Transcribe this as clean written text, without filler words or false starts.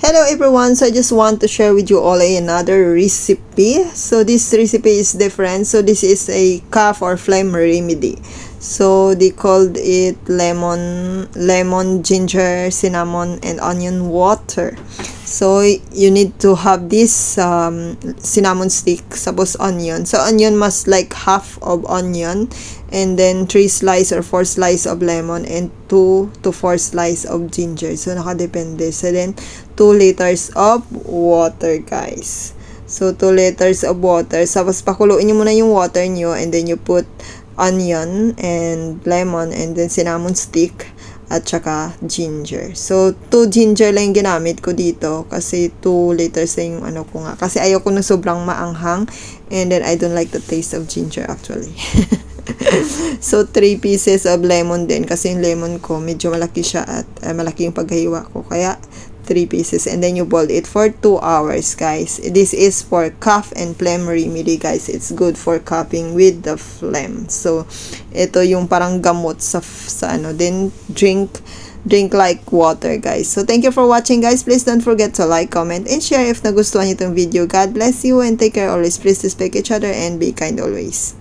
Hello everyone, so I just want to share with you all another recipe. So this recipe is different. So this is a cough or phlegm remedy. So they called it lemon, ginger, cinnamon, and onion water. So you need to have this cinnamon stick, suppose onion. So onion must like half of onion, and then 3 slice or 4 slice of lemon, and 2 to 4 slice of ginger. So nakadepende. So then 2 liters of water, guys. So 2 liters of water. Tapos pakuluin nyo muna yung water nyo, and then you put onion and lemon and then cinnamon stick at saka ginger. So 2 ginger lang yung ginamit ko dito kasi 2 liters na yung ano ko nga. Kasi ayoko na sobrang maanghang, and then I don't like the taste of ginger actually. So 3 pieces of lemon din kasi yung lemon ko medyo malaki siya at malaki yung paghiwa ko, kaya 3 pieces, and then you boil it for 2 hours, guys. This is for cough and phlegm remedy, guys. It's good for coughing with the phlegm. So ito yung parang gamot sa ano. Then drink like water, guys. So thank you for watching, guys. Please don't forget to like, comment, and share if nagustuhan niyo itong video. God bless you and take care always. Please respect each other and be kind always.